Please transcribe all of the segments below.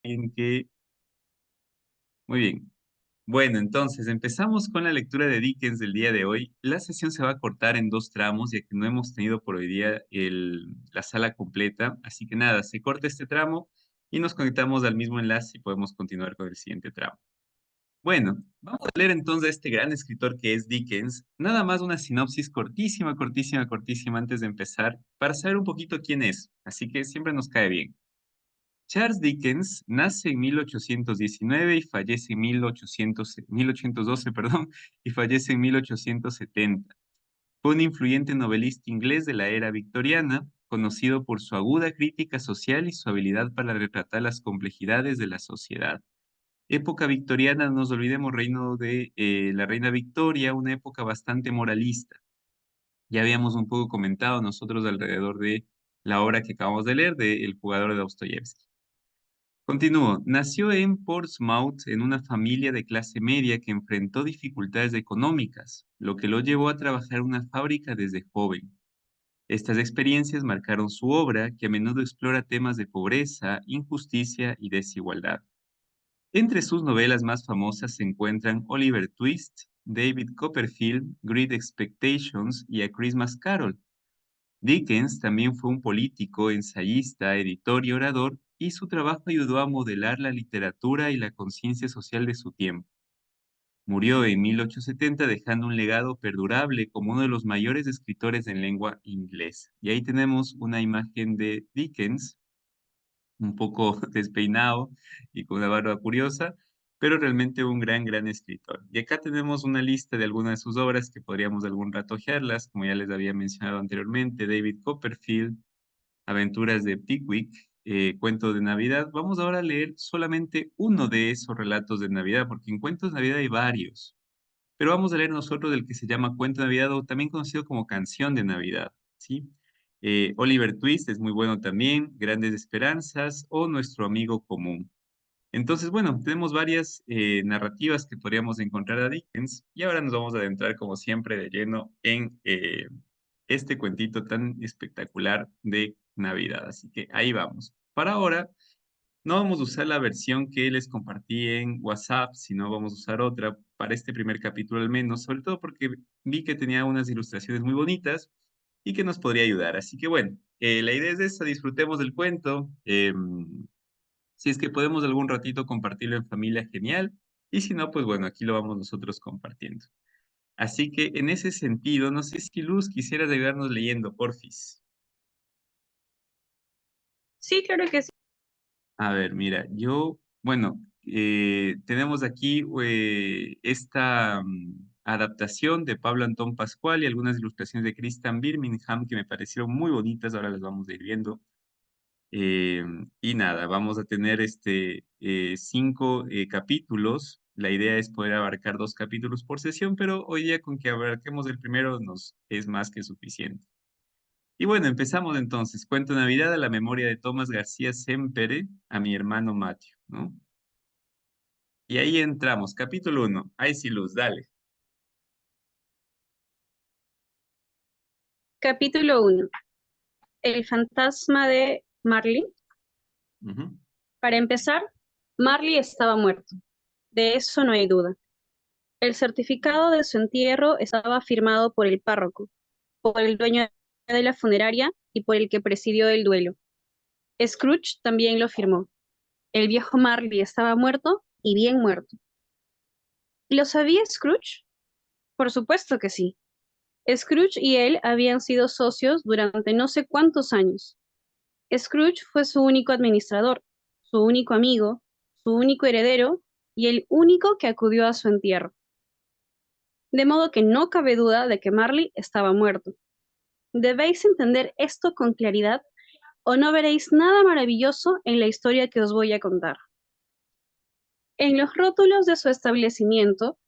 alguien que... Muy bien. Bueno, entonces empezamos con la lectura de Dickens del día de hoy. La sesión se va a cortar en dos tramos, ya que no hemos tenido por hoy día la sala completa. Así que nada, se corta este tramo y nos conectamos al mismo enlace y podemos continuar con el siguiente tramo. Bueno, vamos a leer entonces a este gran escritor que es Dickens. Nada más una sinopsis cortísima, cortísima, cortísima antes de empezar, para saber un poquito quién es. Así que siempre nos cae bien. Charles Dickens nace en 1819 y fallece en 1812, perdón, y fallece en 1870. Fue un influyente novelista inglés de la era victoriana, conocido por su aguda crítica social y su habilidad para retratar las complejidades de la sociedad. Época victoriana, no nos olvidemos, reino de la reina Victoria, una época bastante moralista. Ya habíamos un poco comentado nosotros alrededor de la obra que acabamos de leer de El jugador de Dostoyevsky. Continúo. Nació en Portsmouth en una familia de clase media que enfrentó dificultades económicas, lo que lo llevó a trabajar en una fábrica desde joven. Estas experiencias marcaron su obra, que a menudo explora temas de pobreza, injusticia y desigualdad. Entre sus novelas más famosas se encuentran Oliver Twist, David Copperfield, Great Expectations y A Christmas Carol. Dickens también fue un político, ensayista, editor y orador, y su trabajo ayudó a modelar la literatura y la conciencia social de su tiempo. Murió en 1870 dejando un legado perdurable como uno de los mayores escritores en lengua inglesa. Y ahí tenemos una imagen de Dickens, un poco despeinado y con una barba curiosa, pero realmente un gran, gran escritor. Y acá tenemos una lista de algunas de sus obras que podríamos de algún rato ojearlas, como ya les había mencionado anteriormente, David Copperfield, Aventuras de Pickwick, Cuento de Navidad. Vamos ahora a leer solamente uno de esos relatos de Navidad, porque en Cuentos de Navidad hay varios, pero vamos a leer nosotros del que se llama Cuento de Navidad o también conocido como Canción de Navidad, ¿sí? Oliver Twist es muy bueno también, Grandes Esperanzas o Nuestro Amigo Común. Entonces, bueno, tenemos varias narrativas que podríamos encontrar a Dickens y ahora nos vamos a adentrar como siempre de lleno en este cuentito tan espectacular de Navidad. Así que ahí vamos. Para ahora, no vamos a usar la versión que les compartí en WhatsApp, sino vamos a usar otra para este primer capítulo al menos, sobre todo porque vi que tenía unas ilustraciones muy bonitas y que nos podría ayudar. Así que bueno, la idea es esa, disfrutemos del cuento. Si es que podemos algún ratito compartirlo en familia, genial. Y si no, pues bueno, aquí lo vamos nosotros compartiendo. Así que en ese sentido, no sé si Luz quisieras ayudarnos leyendo, porfis. Sí, claro que sí. A ver, mira, bueno, tenemos aquí esta adaptación de Pablo Antón Pascual y algunas ilustraciones de Christian Birmingham que me parecieron muy bonitas, ahora las vamos a ir viendo. Eh, y nada, vamos a tener 5 capítulos. La idea es poder abarcar 2 capítulos por sesión, pero hoy día con que abarquemos el primero nos es más que suficiente. Y bueno, empezamos entonces. Cuento Navidad a la memoria de Tomás García Sempere, a mi hermano Matthew, ¿no? Y ahí entramos. Capítulo 1. Ay, sí, Luz, dale. Capítulo 1. El fantasma de Marley. Ujú. Para empezar, Marley estaba muerto. De eso no hay duda. El certificado de su entierro estaba firmado por el párroco, por el dueño de la funeraria y por el que presidió el duelo. Scrooge también lo firmó. El viejo Marley estaba muerto y bien muerto. ¿Lo sabía Scrooge? Por supuesto que sí. Scrooge y él habían sido socios durante no sé cuántos años. Scrooge fue su único administrador, su único amigo, su único heredero y el único que acudió a su entierro. De modo que no cabe duda de que Marley estaba muerto. Debéis entender esto con claridad o no veréis nada maravilloso en la historia que os voy a contar. En los rótulos de su establecimiento,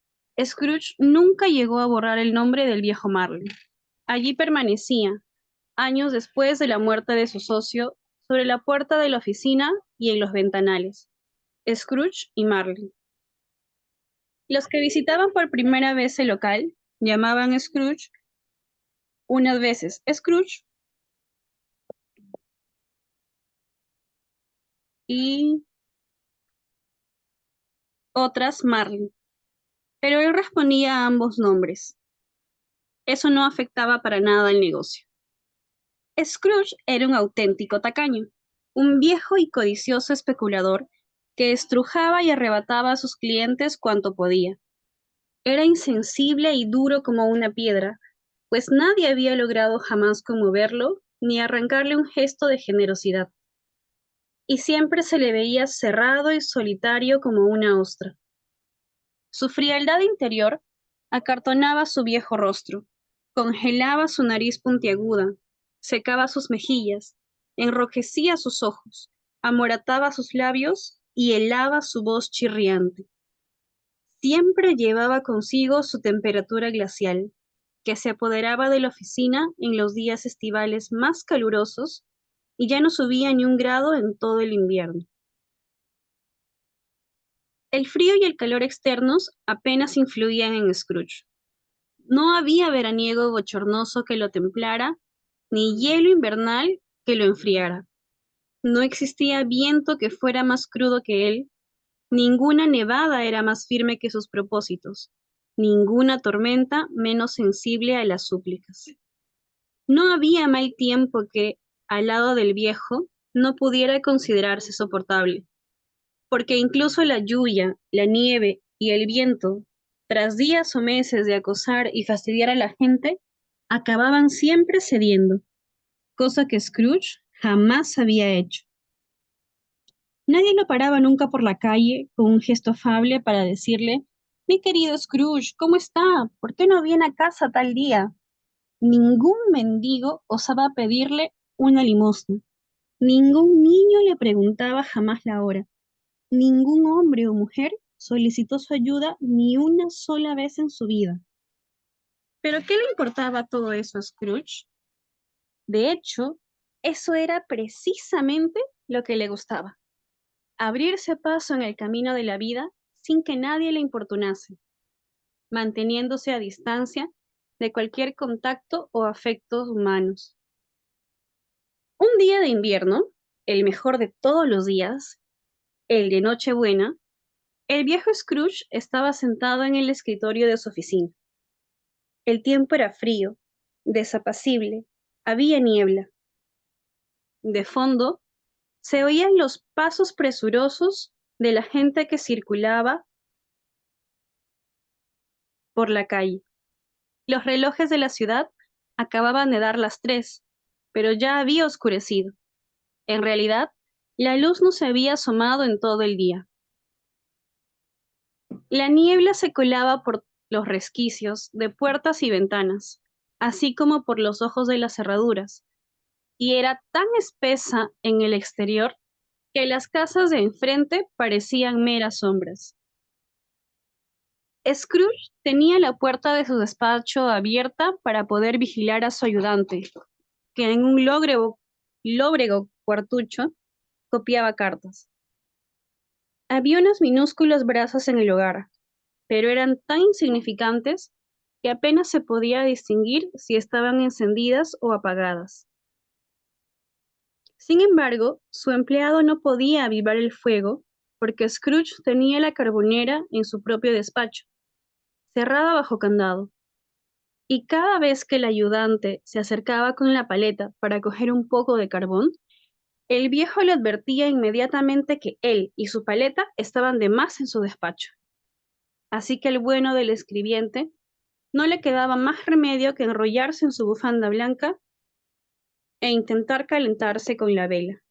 Scrooge nunca llegó a borrar el nombre del viejo Marley. Allí permanecía, años después de la muerte de su socio, sobre la puerta de la oficina y en los ventanales. Scrooge y Marley. Los que visitaban por primera vez el local llamaban a Scrooge unas veces Scrooge y otras Marley, pero él respondía a ambos nombres. Eso no afectaba para nada el negocio. Scrooge era un auténtico tacaño, un viejo y codicioso especulador que estrujaba y arrebataba a sus clientes cuanto podía. Era insensible y duro como una piedra, pues nadie había logrado jamás conmoverlo ni arrancarle un gesto de generosidad, y siempre se le veía cerrado y solitario como una ostra. Su frialdad interior acartonaba su viejo rostro, congelaba su nariz puntiaguda, secaba sus mejillas, enrojecía sus ojos, amorataba sus labios y helaba su voz chirriante. Siempre llevaba consigo su temperatura glacial, que se apoderaba de la oficina en los días estivales más calurosos y ya no subía ni un grado en todo el invierno. El frío y el calor externos apenas influían en Scrooge. No había veraniego bochornoso que lo templara, ni hielo invernal que lo enfriara. No existía viento que fuera más crudo que él, ninguna nevada era más firme que sus propósitos, ninguna tormenta menos sensible a las súplicas. No había mal tiempo que, al lado del viejo, no pudiera considerarse soportable, porque incluso la lluvia, la nieve y el viento, tras días o meses de acosar y fastidiar a la gente, acababan siempre cediendo, cosa que Scrooge jamás había hecho. Nadie lo paraba nunca por la calle con un gesto afable para decirle, mi querido Scrooge, ¿cómo está? ¿Por qué no viene a casa tal día? Ningún mendigo osaba pedirle una limosna. Ningún niño le preguntaba jamás la hora. Ningún hombre o mujer solicitó su ayuda ni una sola vez en su vida. ¿Pero qué le importaba todo eso a Scrooge? De hecho, eso era precisamente lo que le gustaba. Abrirse paso en el camino de la vida sin que nadie le importunase, manteniéndose a distancia de cualquier contacto o afectos humanos. Un día de invierno, el mejor de todos los días, el de Nochebuena, el viejo Scrooge estaba sentado en el escritorio de su oficina. El tiempo era frío, desapacible, había niebla. De fondo, se oían los pasos presurosos de la gente que circulaba por la calle. Los relojes de la ciudad acababan de dar las 3, pero ya había oscurecido. En realidad, la luz no se había asomado en todo el día. La niebla se colaba por los resquicios de puertas y ventanas, así como por los ojos de las cerraduras, y era tan espesa en el exterior que las casas de enfrente parecían meras sombras. Scrooge tenía la puerta de su despacho abierta para poder vigilar a su ayudante, que en un lóbrego cuartucho copiaba cartas. Había unos minúsculos brazos en el hogar, pero eran tan insignificantes que apenas se podía distinguir si estaban encendidas o apagadas. Sin embargo, su empleado no podía avivar el fuego porque Scrooge tenía la carbonera en su propio despacho, cerrada bajo candado, y cada vez que el ayudante se acercaba con la paleta para coger un poco de carbón, el viejo le advertía inmediatamente que él y su paleta estaban de más en su despacho. Así que el bueno del escribiente no le quedaba más remedio que enrollarse en su bufanda blanca e intentar calentarse con la vela.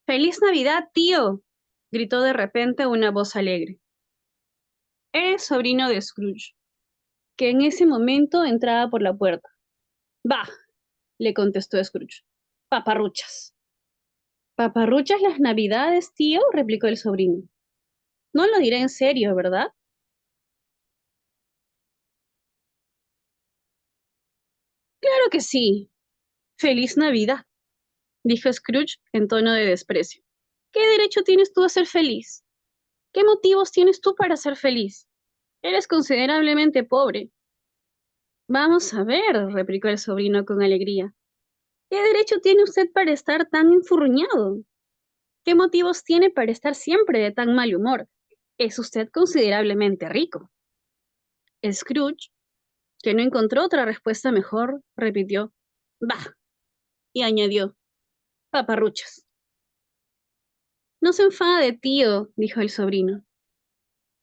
¡Feliz Navidad, tío! Gritó de repente una voz alegre. Era el sobrino de Scrooge, que en ese momento entraba por la puerta. Bah, le contestó Scrooge. Paparruchas. ¿Paparruchas las Navidades, tío? Replicó el sobrino. No lo diré en serio, ¿verdad? Claro que sí. ¡Feliz Navidad! Dijo Scrooge en tono de desprecio. ¿Qué derecho tienes tú a ser feliz? ¿Qué motivos tienes tú para ser feliz? Eres considerablemente pobre. Vamos a ver, replicó el sobrino con alegría. ¿Qué derecho tiene usted para estar tan enfurruñado? ¿Qué motivos tiene para estar siempre de tan mal humor? Es usted considerablemente rico. Scrooge, que no encontró otra respuesta mejor, repitió, bah, y añadió, paparruchas. No se enfade, tío, dijo el sobrino.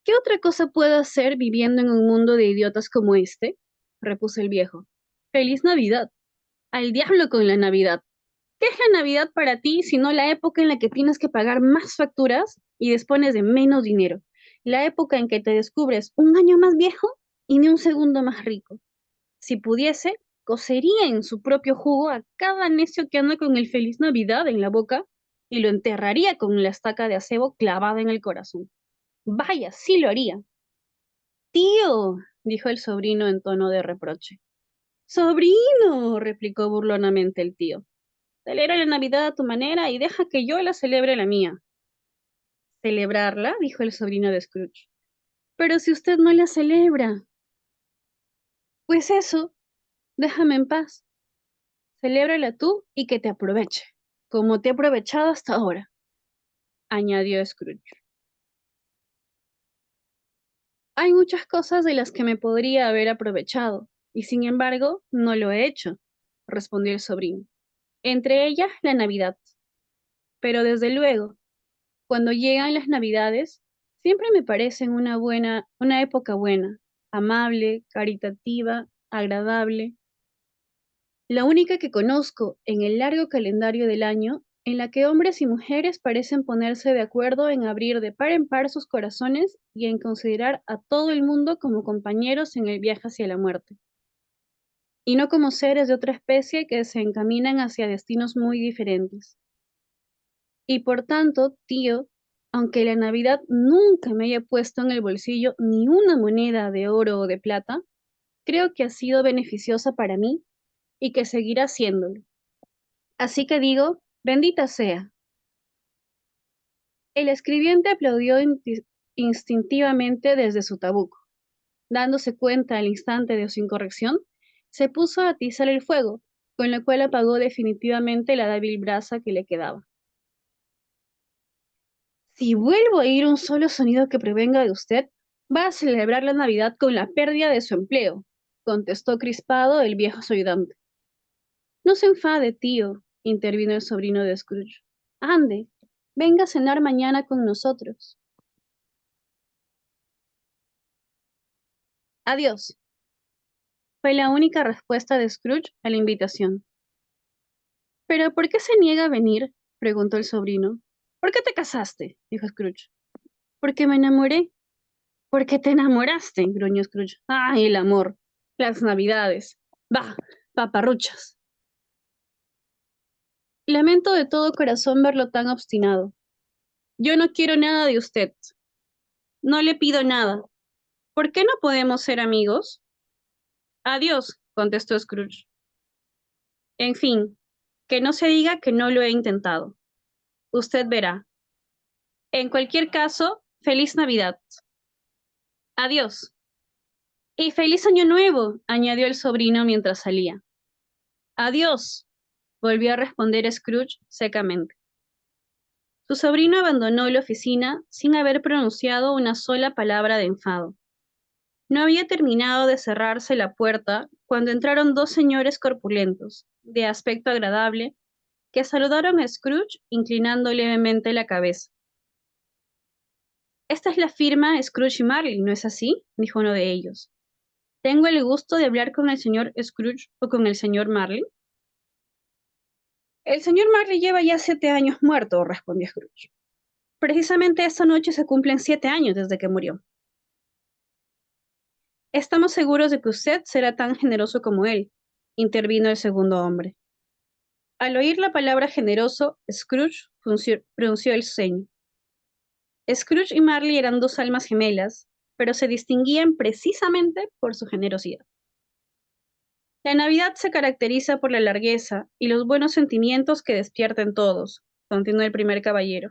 ¿Qué otra cosa puedo hacer viviendo en un mundo de idiotas como este? Repuso el viejo. Feliz Navidad. Al diablo con la Navidad. ¿Qué es la Navidad para ti sino la época en la que tienes que pagar más facturas y dispones de menos dinero? La época en que te descubres un año más viejo y ni un segundo más rico. Si pudiese, cocería en su propio jugo a cada necio que anda con el Feliz Navidad en la boca y lo enterraría con la estaca de acebo clavada en el corazón. Vaya, sí lo haría. Tío, dijo el sobrino en tono de reproche. Sobrino, replicó burlonamente el tío. Celebra la Navidad a tu manera y deja que yo la celebre la mía. ¿Celebrarla? Dijo el sobrino de Scrooge. Pero si usted no la celebra. Pues eso, déjame en paz. Celébrala tú y que te aproveche, como te he aprovechado hasta ahora, añadió Scrooge. Hay muchas cosas de las que me podría haber aprovechado, y sin embargo no lo he hecho, respondió el sobrino. Entre ellas la Navidad. Pero desde luego, cuando llegan las Navidades, siempre me parecen una época buena, amable, caritativa, agradable, la única que conozco en el largo calendario del año en la que hombres y mujeres parecen ponerse de acuerdo en abrir de par en par sus corazones y en considerar a todo el mundo como compañeros en el viaje hacia la muerte, y no como seres de otra especie que se encaminan hacia destinos muy diferentes. Y por tanto, tío, aunque la Navidad nunca me haya puesto en el bolsillo ni una moneda de oro o de plata, creo que ha sido beneficiosa para mí y que seguirá siéndolo. Así que digo, bendita sea. El escribiente aplaudió instintivamente desde su tabuco. Dándose cuenta al instante de su incorrección, se puso a atizar el fuego, con lo cual apagó definitivamente la débil brasa que le quedaba. Si vuelvo a oír un solo sonido que provenga de usted, va a celebrar la Navidad con la pérdida de su empleo, contestó crispado el viejo ayudante. No se enfade, tío, intervino el sobrino de Scrooge. Ande, venga a cenar mañana con nosotros. Adiós, fue la única respuesta de Scrooge a la invitación. ¿Pero por qué se niega a venir? Preguntó el sobrino. ¿Por qué te casaste? Dijo Scrooge. Porque me enamoré. ¿Por qué te enamoraste? Gruñó Scrooge. ¡Ay, el amor! Las navidades. Bah, paparruchas. Lamento de todo corazón verlo tan obstinado. Yo no quiero nada de usted. No le pido nada. ¿Por qué no podemos ser amigos? Adiós, contestó Scrooge. En fin, que no se diga que no lo he intentado. Usted verá. En cualquier caso, feliz Navidad. Adiós. Y feliz Año Nuevo, añadió el sobrino mientras salía. Adiós, volvió a responder Scrooge secamente. Su sobrino abandonó la oficina sin haber pronunciado una sola palabra de enfado. No había terminado de cerrarse la puerta cuando entraron dos señores corpulentos, de aspecto agradable, que saludaron a Scrooge inclinando levemente la cabeza. Esta es la firma Scrooge y Marley, ¿no es así? Dijo uno de ellos. ¿Tengo el gusto de hablar con el señor Scrooge o con el señor Marley? El señor Marley lleva ya 7 años muerto, respondió Scrooge. Precisamente esta noche se cumplen 7 años desde que murió. Estamos seguros de que usted será tan generoso como él, intervino el segundo hombre. Al oír la palabra generoso, Scrooge frunció el ceño. Scrooge y Marley eran dos almas gemelas, pero se distinguían precisamente por su generosidad. La Navidad se caracteriza por la largueza y los buenos sentimientos que despierta en todos, continuó el primer caballero.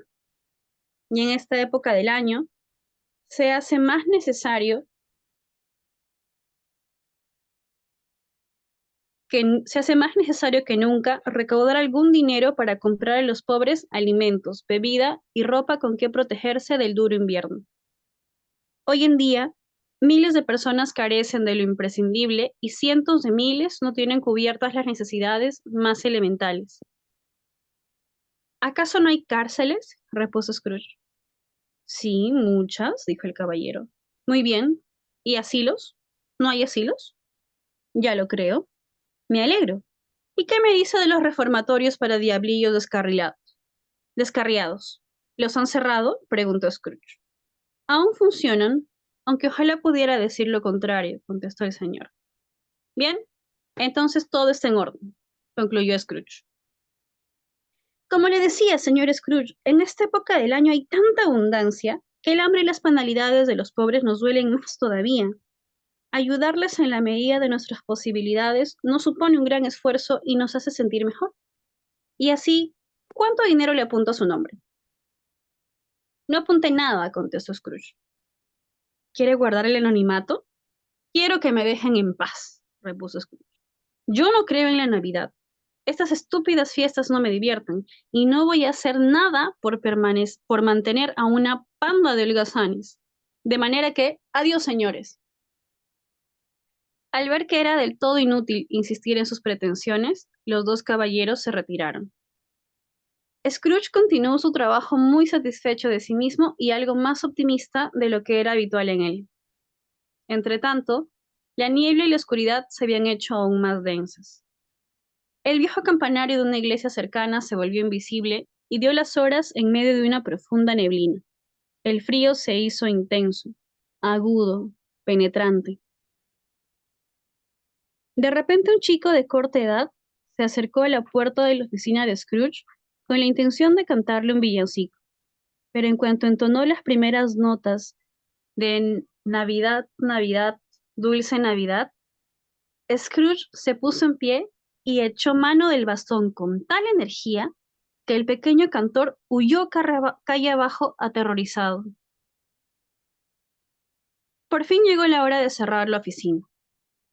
Y en esta época del año se hace más necesario se hace más necesario que nunca recaudar algún dinero para comprar a los pobres alimentos, bebida y ropa con que protegerse del duro invierno. Hoy en día, miles de personas carecen de lo imprescindible y cientos de miles no tienen cubiertas las necesidades más elementales. ¿Acaso no hay cárceles? Repuso Scrooge. Sí, muchas, dijo el caballero. Muy bien. ¿Y asilos? ¿No hay asilos? Ya lo creo. Me alegro. ¿Y qué me dice de los reformatorios para diablillos descarriados? ¿Los han cerrado? Preguntó Scrooge. Aún funcionan, aunque ojalá pudiera decir lo contrario, contestó el señor. Bien, entonces todo está en orden, concluyó Scrooge. Como le decía, señor Scrooge, en esta época del año hay tanta abundancia que el hambre y las penalidades de los pobres nos duelen más todavía. Ayudarles en la medida de nuestras posibilidades nos supone un gran esfuerzo y nos hace sentir mejor. Y así, ¿cuánto dinero le apunto a su nombre? No apunte nada, contestó Scrooge. ¿Quiere guardar el anonimato? Quiero que me dejen en paz, repuso Scrooge. Yo no creo en la Navidad. Estas estúpidas fiestas no me divierten y no voy a hacer nada por mantener a una panda de holgazanes. De manera que, adiós, señores. Al ver que era del todo inútil insistir en sus pretensiones, los dos caballeros se retiraron. Scrooge continuó su trabajo muy satisfecho de sí mismo y algo más optimista de lo que era habitual en él. Entretanto, la niebla y la oscuridad se habían hecho aún más densas. El viejo campanario de una iglesia cercana se volvió invisible y dio las horas en medio de una profunda neblina. El frío se hizo intenso, agudo, penetrante. De repente un chico de corta edad se acercó a la puerta de la oficina de Scrooge con la intención de cantarle un villancico, pero en cuanto entonó las primeras notas de Navidad, Navidad, Dulce Navidad, Scrooge se puso en pie y echó mano del bastón con tal energía que el pequeño cantor huyó calle abajo aterrorizado. Por fin llegó la hora de cerrar la oficina.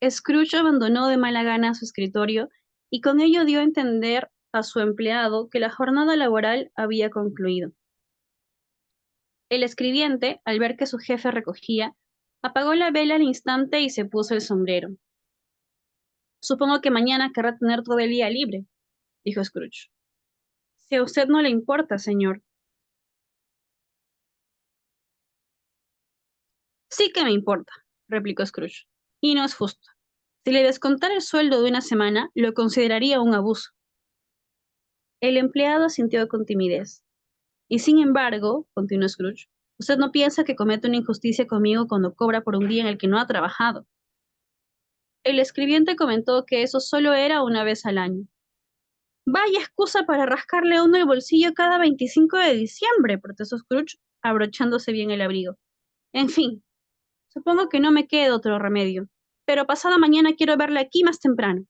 Scrooge abandonó de mala gana su escritorio y con ello dio a entender a su empleado que la jornada laboral había concluido. El escribiente, al ver que su jefe recogía, apagó la vela al instante y se puso el sombrero. Supongo que mañana querrá tener todo el día libre, dijo Scrooge. Si a usted no le importa, señor. Sí que me importa, replicó Scrooge. Y no es justo. Si le descontara el sueldo de una semana, lo consideraría un abuso. El empleado asintió con timidez. Y sin embargo, continuó Scrooge, usted no piensa que comete una injusticia conmigo cuando cobra por un día en el que no ha trabajado. El escribiente comentó que eso solo era una vez al año. Vaya excusa para rascarle a uno el bolsillo cada 25 de diciembre, protestó Scrooge, abrochándose bien el abrigo. En fin, supongo que no me queda otro remedio, pero pasada mañana quiero verle aquí más temprano.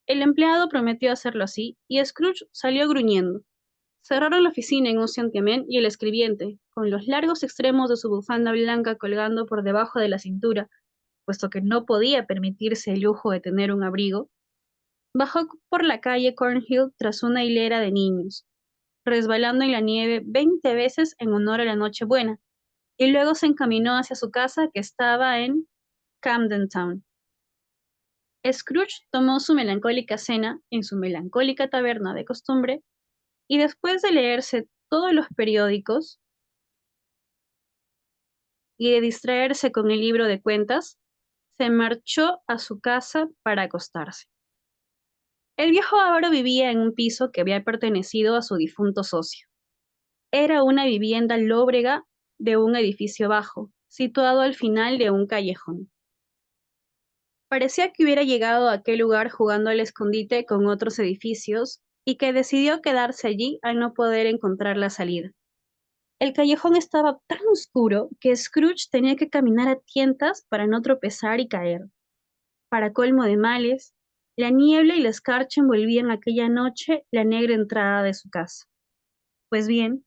El empleado prometió hacerlo así, y Scrooge salió gruñendo. Cerraron la oficina en un santiamén y el escribiente, con los largos extremos de su bufanda blanca colgando por debajo de la cintura, puesto que no podía permitirse el lujo de tener un abrigo, bajó por la calle Cornhill tras una hilera de niños, resbalando en la nieve 20 veces en honor a la Nochebuena, y luego se encaminó hacia su casa que estaba en Camden Town. Scrooge tomó su melancólica cena en su melancólica taberna de costumbre y después de leerse todos los periódicos y de distraerse con el libro de cuentas, se marchó a su casa para acostarse. El viejo avaro vivía en un piso que había pertenecido a su difunto socio. Era una vivienda lóbrega de un edificio bajo, situado al final de un callejón. Parecía que hubiera llegado a aquel lugar jugando al escondite con otros edificios y que decidió quedarse allí al no poder encontrar la salida. El callejón estaba tan oscuro que Scrooge tenía que caminar a tientas para no tropezar y caer. Para colmo de males, la niebla y la escarcha envolvían aquella noche la negra entrada de su casa. Pues bien,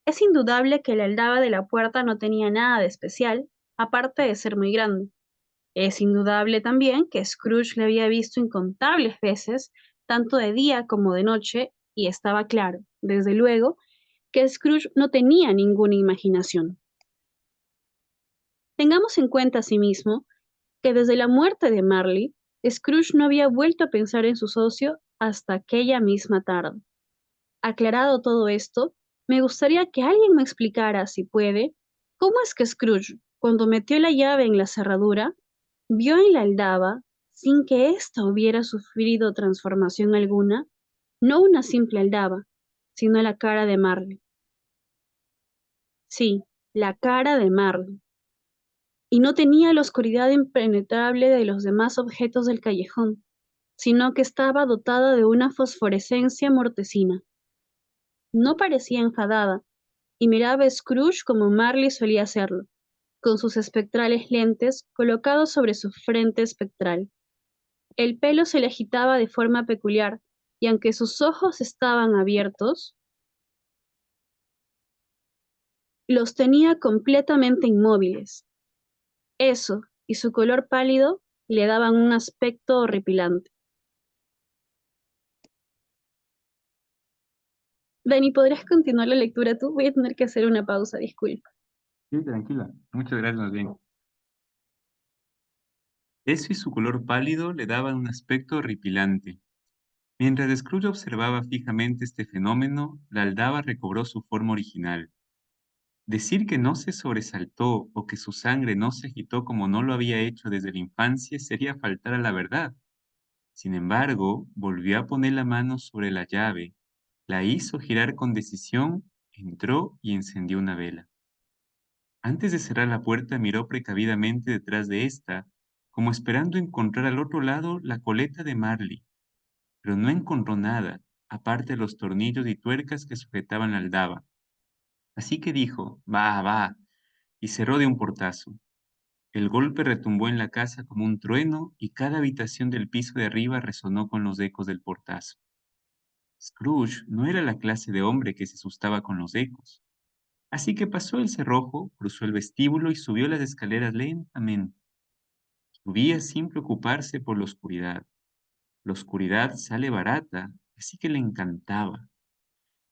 es indudable que la aldaba de la puerta no tenía nada de especial, aparte de ser muy grande. Es indudable también que Scrooge le había visto incontables veces, tanto de día como de noche, y estaba claro, desde luego, que Scrooge no tenía ninguna imaginación. Tengamos en cuenta asimismo que desde la muerte de Marley, Scrooge no había vuelto a pensar en su socio hasta aquella misma tarde. Aclarado todo esto, me gustaría que alguien me explicara, si puede, cómo es que Scrooge, cuando metió la llave en la cerradura, vio en la aldaba, sin que ésta hubiera sufrido transformación alguna, no una simple aldaba, sino la cara de Marley. Sí, la cara de Marley. Y no tenía la oscuridad impenetrable de los demás objetos del callejón, sino que estaba dotada de una fosforescencia mortecina. No parecía enfadada, y miraba a Scrooge como Marley solía hacerlo, con sus espectrales lentes colocados sobre su frente espectral. El pelo se le agitaba de forma peculiar, y aunque sus ojos estaban abiertos, los tenía completamente inmóviles. Eso y su color pálido le daban un aspecto horripilante. Dani, ¿podrías continuar la lectura tú? Voy a tener que hacer una pausa, disculpa. Sí, tranquila. Muchas gracias, más bien. Eso y su color pálido le daban un aspecto horripilante. Mientras Scrooge observaba fijamente este fenómeno, la aldaba recobró su forma original. Decir que no se sobresaltó o que su sangre no se agitó como no lo había hecho desde la infancia sería faltar a la verdad. Sin embargo, volvió a poner la mano sobre la llave, la hizo girar con decisión, entró y encendió una vela. Antes de cerrar la puerta, miró precavidamente detrás de esta, como esperando encontrar al otro lado la coleta de Marley, pero no encontró nada, aparte de los tornillos y tuercas que sujetaban la aldaba. Así que dijo, va, va, y cerró de un portazo. El golpe retumbó en la casa como un trueno y cada habitación del piso de arriba resonó con los ecos del portazo. Scrooge no era la clase de hombre que se asustaba con los ecos. Así que pasó el cerrojo, cruzó el vestíbulo y subió las escaleras lentamente. Subía sin preocuparse por la oscuridad. La oscuridad sale barata, así que le encantaba.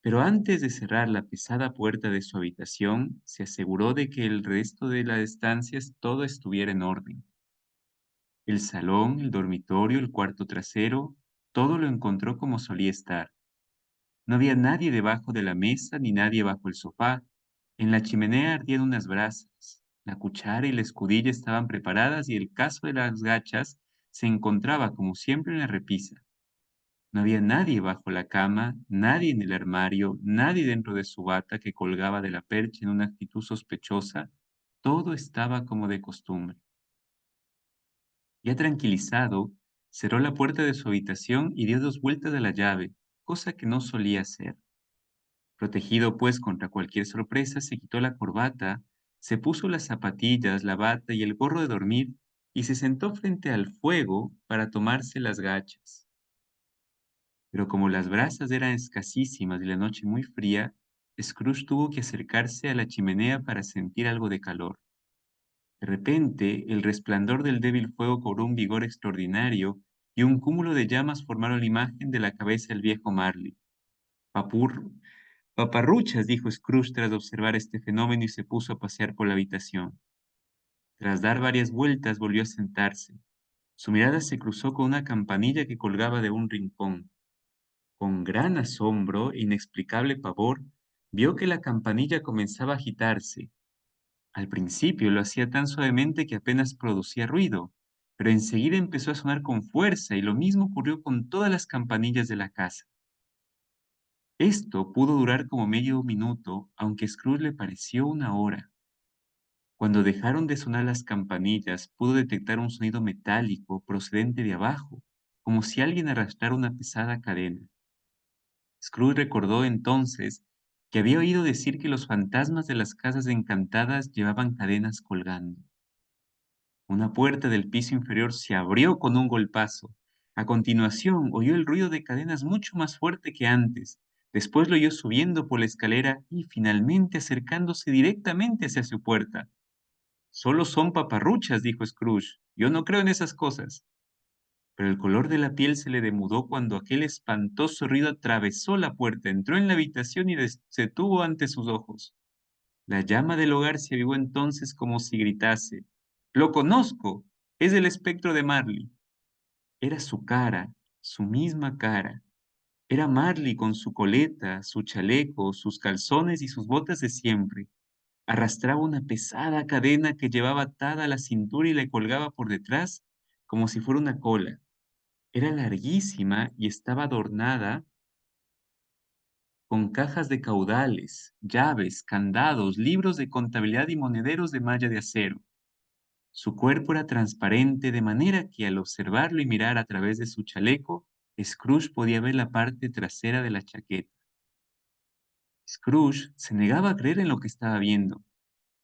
Pero antes de cerrar la pesada puerta de su habitación, se aseguró de que el resto de las estancias todo estuviera en orden. El salón, el dormitorio, el cuarto trasero, todo lo encontró como solía estar. No había nadie debajo de la mesa ni nadie bajo el sofá. En la chimenea ardían unas brasas. La cuchara y la escudilla estaban preparadas y el caso de las gachas se encontraba como siempre en la repisa. No había nadie bajo la cama, nadie en el armario, nadie dentro de su bata que colgaba de la percha en una actitud sospechosa. Todo estaba como de costumbre. Ya tranquilizado, cerró la puerta de su habitación y dio 2 vueltas a la llave, cosa que no solía hacer. Protegido pues contra cualquier sorpresa, se quitó la corbata, se puso las zapatillas, la bata y el gorro de dormir y se sentó frente al fuego para tomarse las gachas. Pero como las brasas eran escasísimas y la noche muy fría, Scrooge tuvo que acercarse a la chimenea para sentir algo de calor. De repente, el resplandor del débil fuego cobró un vigor extraordinario y un cúmulo de llamas formaron la imagen de la cabeza del viejo Marley. Papur, paparruchas, dijo Scrooge tras observar este fenómeno y se puso a pasear por la habitación. Tras dar varias vueltas, volvió a sentarse. Su mirada se cruzó con una campanilla que colgaba de un rincón. Con gran asombro e inexplicable pavor, vio que la campanilla comenzaba a agitarse. Al principio lo hacía tan suavemente que apenas producía ruido, pero enseguida empezó a sonar con fuerza y lo mismo ocurrió con todas las campanillas de la casa. Esto pudo durar como medio minuto, aunque a Scrooge le pareció una hora. Cuando dejaron de sonar las campanillas, pudo detectar un sonido metálico procedente de abajo, como si alguien arrastrara una pesada cadena. Scrooge recordó entonces que había oído decir que los fantasmas de las casas encantadas llevaban cadenas colgando. Una puerta del piso inferior se abrió con un golpazo. A continuación, oyó el ruido de cadenas mucho más fuerte que antes. Después lo oyó subiendo por la escalera y finalmente acercándose directamente hacia su puerta. Solo son paparruchas, dijo Scrooge. Yo no creo en esas cosas. Pero el color de la piel se le demudó cuando aquel espantoso ruido atravesó la puerta, entró en la habitación y se detuvo ante sus ojos. La llama del hogar se avivó entonces como si gritase: «¡Lo conozco! Es el espectro de Marley». Era su cara, su misma cara. Era Marley con su coleta, su chaleco, sus calzones y sus botas de siempre. Arrastraba una pesada cadena que llevaba atada a la cintura y le colgaba por detrás como si fuera una cola. Era larguísima y estaba adornada con cajas de caudales, llaves, candados, libros de contabilidad y monederos de malla de acero. Su cuerpo era transparente, de manera que al observarlo y mirar a través de su chaleco, Scrooge podía ver la parte trasera de la chaqueta. Scrooge se negaba a creer en lo que estaba viendo.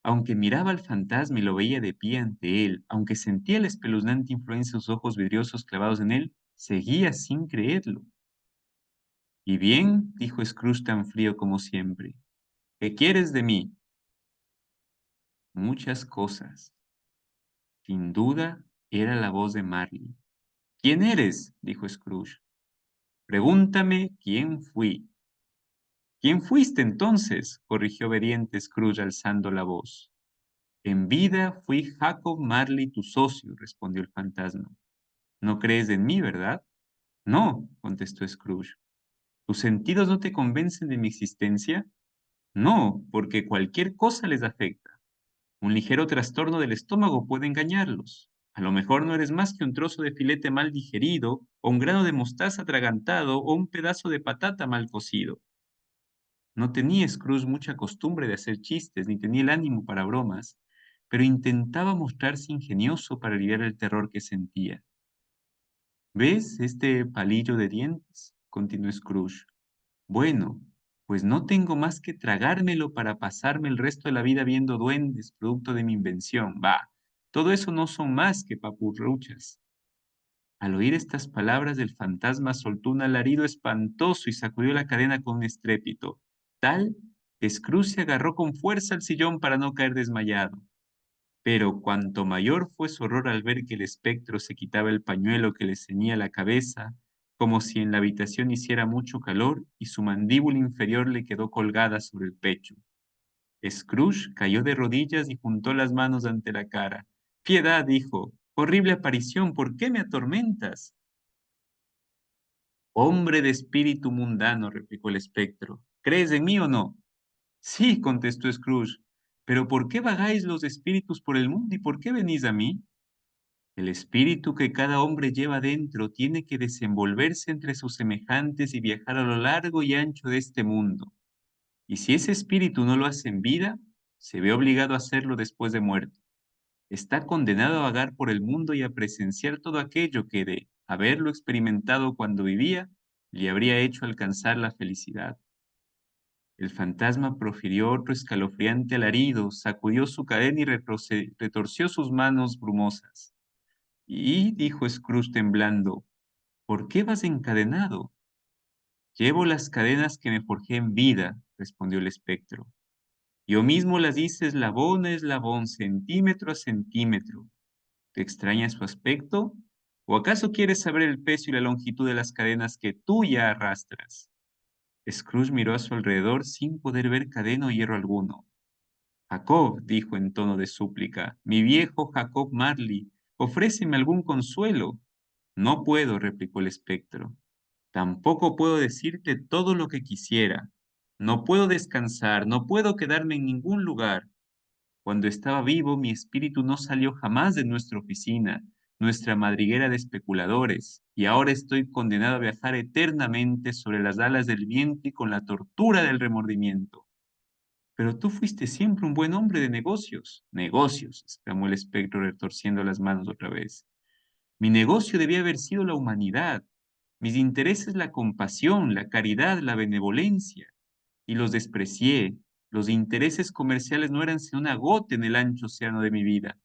Aunque miraba al fantasma y lo veía de pie ante él, aunque sentía la espeluznante influencia de sus ojos vidriosos clavados en él, seguía sin creerlo. «Y bien», dijo Scrooge tan frío como siempre, «¿qué quieres de mí?». «Muchas cosas». Sin duda, era la voz de Marley. «¿Quién eres?», dijo Scrooge. «Pregúntame quién fui». «¿Quién fuiste entonces?», corrigió obediente Scrooge alzando la voz. «En vida fui Jacob Marley, tu socio», respondió el fantasma. «No crees en mí, ¿verdad?». «No», contestó Scrooge. «¿Tus sentidos no te convencen de mi existencia?». «No, porque cualquier cosa les afecta. Un ligero trastorno del estómago puede engañarlos. A lo mejor no eres más que un trozo de filete mal digerido, o un grano de mostaza atragantado, o un pedazo de patata mal cocido». No tenía Scrooge mucha costumbre de hacer chistes, ni tenía el ánimo para bromas, pero intentaba mostrarse ingenioso para aliviar el terror que sentía. «¿Ves este palillo de dientes?», continuó Scrooge. «Bueno, pues no tengo más que tragármelo para pasarme el resto de la vida viendo duendes, producto de mi invención. Bah, todo eso no son más que papurruchas». Al oír estas palabras, el fantasma soltó un alarido espantoso y sacudió la cadena con un estrépito, tal que Scrooge se agarró con fuerza al sillón para no caer desmayado. Pero cuanto mayor fue su horror al ver que el espectro se quitaba el pañuelo que le ceñía la cabeza, como si en la habitación hiciera mucho calor, y su mandíbula inferior le quedó colgada sobre el pecho. Scrooge cayó de rodillas y juntó las manos ante la cara. «Piedad», dijo, «horrible aparición, ¿por qué me atormentas?». «Hombre de espíritu mundano», replicó el espectro, «¿crees en mí o no?». «Sí», contestó Scrooge, «pero ¿por qué vagáis los espíritus por el mundo y por qué venís a mí?». «El espíritu que cada hombre lleva dentro tiene que desenvolverse entre sus semejantes y viajar a lo largo y ancho de este mundo. Y si ese espíritu no lo hace en vida, se ve obligado a hacerlo después de muerto. Está condenado a vagar por el mundo y a presenciar todo aquello que, de haberlo experimentado cuando vivía, le habría hecho alcanzar la felicidad». El fantasma profirió otro escalofriante alarido, sacudió su cadena y retorció sus manos brumosas. «Y», dijo Scrooge temblando, «¿por qué vas encadenado?». «Llevo las cadenas que me forjé en vida», respondió el espectro. «Yo mismo las hice eslabón a eslabón, centímetro a centímetro. ¿Te extraña su aspecto? ¿O acaso quieres saber el peso y la longitud de las cadenas que tú ya arrastras?». Scrooge miró a su alrededor sin poder ver cadena o hierro alguno. «Jacob», dijo en tono de súplica, «mi viejo Jacob Marley, ofréceme algún consuelo». «No puedo», replicó el espectro. «Tampoco puedo decirte todo lo que quisiera. No puedo descansar, no puedo quedarme en ningún lugar. Cuando estaba vivo, mi espíritu no salió jamás de nuestra oficina, nuestra madriguera de especuladores, y ahora estoy condenado a viajar eternamente sobre las alas del viento y con la tortura del remordimiento». «Pero tú fuiste siempre un buen hombre de negocios». «Negocios», exclamó el espectro retorciendo las manos otra vez. «Mi negocio debía haber sido la humanidad, mis intereses la compasión, la caridad, la benevolencia, y los desprecié. Los intereses comerciales no eran sino una gota en el ancho océano de mi vida».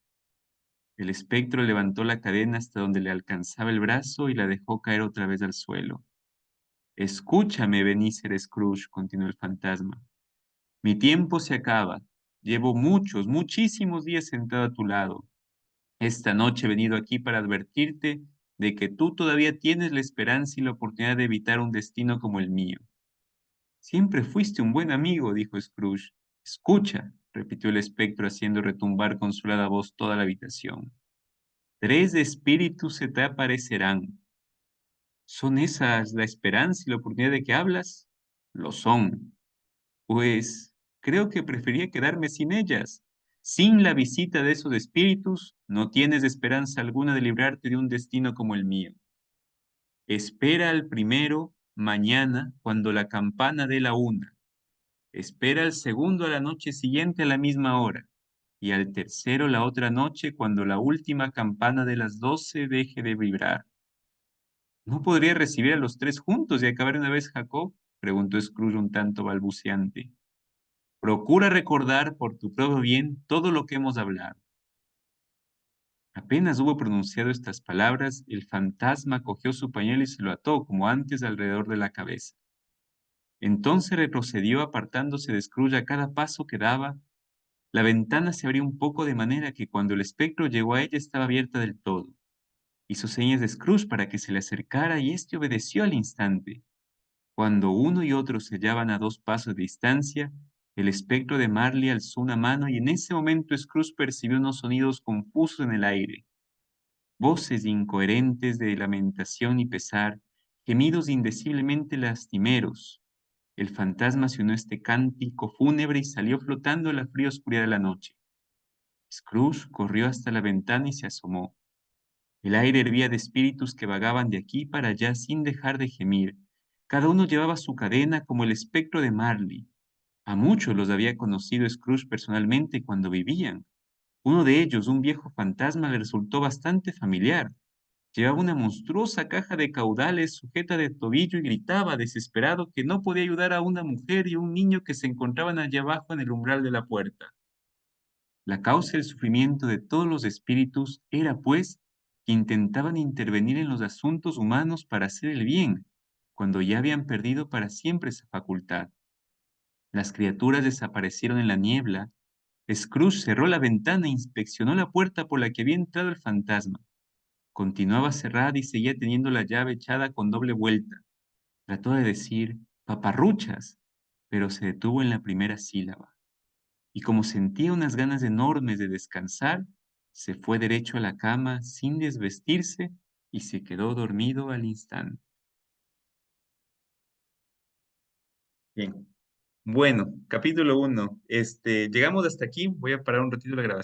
El espectro levantó la cadena hasta donde le alcanzaba el brazo y la dejó caer otra vez al suelo. «Escúchame, Ebenezer Scrooge», continuó el fantasma. «Mi tiempo se acaba. Llevo muchos, muchísimos días sentado a tu lado. Esta noche he venido aquí para advertirte de que tú todavía tienes la esperanza y la oportunidad de evitar un destino como el mío. Siempre fuiste un buen amigo, dijo Scrooge. Escucha, repitió el espectro haciendo retumbar con su helada voz toda la habitación. 3 espíritus se te aparecerán. ¿Son esas la esperanza y la oportunidad de que hablas? Lo son. Pues creo que prefería quedarme sin ellas. Sin la visita de esos espíritus, no tienes esperanza alguna de librarte de un destino como el mío. Espera al primero mañana cuando la campana dé la 1. Espera al segundo a la noche siguiente a la misma hora. Y al tercero la otra noche cuando la última campana de las 12 deje de vibrar. ¿No podría recibir a los 3 juntos y acabar una vez, Jacob? Preguntó Scrooge un tanto balbuceante. Procura recordar por tu propio bien todo lo que hemos hablado. Apenas hubo pronunciado estas palabras, el fantasma cogió su pañuelo y se lo ató, como antes, alrededor de la cabeza. Entonces retrocedió apartándose de Scrooge a cada paso que daba. La ventana se abrió un poco de manera que cuando el espectro llegó a ella estaba abierta del todo. Hizo señas de Scrooge para que se le acercara y éste obedeció al instante. Cuando uno y otro se hallaban a 2 pasos de distancia, el espectro de Marley alzó una mano y en ese momento Scrooge percibió unos sonidos confusos en el aire, voces incoherentes de lamentación y pesar, gemidos indeciblemente lastimeros. El fantasma se unió a este cántico fúnebre y salió flotando en la fría oscuridad de la noche. Scrooge corrió hasta la ventana y se asomó. El aire hervía de espíritus que vagaban de aquí para allá sin dejar de gemir. Cada uno llevaba su cadena como el espectro de Marley. A muchos los había conocido Scrooge personalmente cuando vivían. Uno de ellos, un viejo fantasma, le resultó bastante familiar. Llevaba una monstruosa caja de caudales sujeta de tobillo y gritaba desesperado que no podía ayudar a una mujer y un niño que se encontraban allá abajo en el umbral de la puerta. La causa del sufrimiento de todos los espíritus era, pues, que intentaban intervenir en los asuntos humanos para hacer el bien, cuando ya habían perdido para siempre esa facultad. Las criaturas desaparecieron en la niebla. Scrooge cerró la ventana e inspeccionó la puerta por la que había entrado el fantasma. Continuaba cerrada y seguía teniendo la llave echada con doble vuelta. Trató de decir paparruchas, pero se detuvo en la primera sílaba. Y como sentía unas ganas enormes de descansar, se fue derecho a la cama sin desvestirse y se quedó dormido al instante. Bien. Bueno, capítulo 1. Llegamos hasta aquí. Voy a parar un ratito la grabación.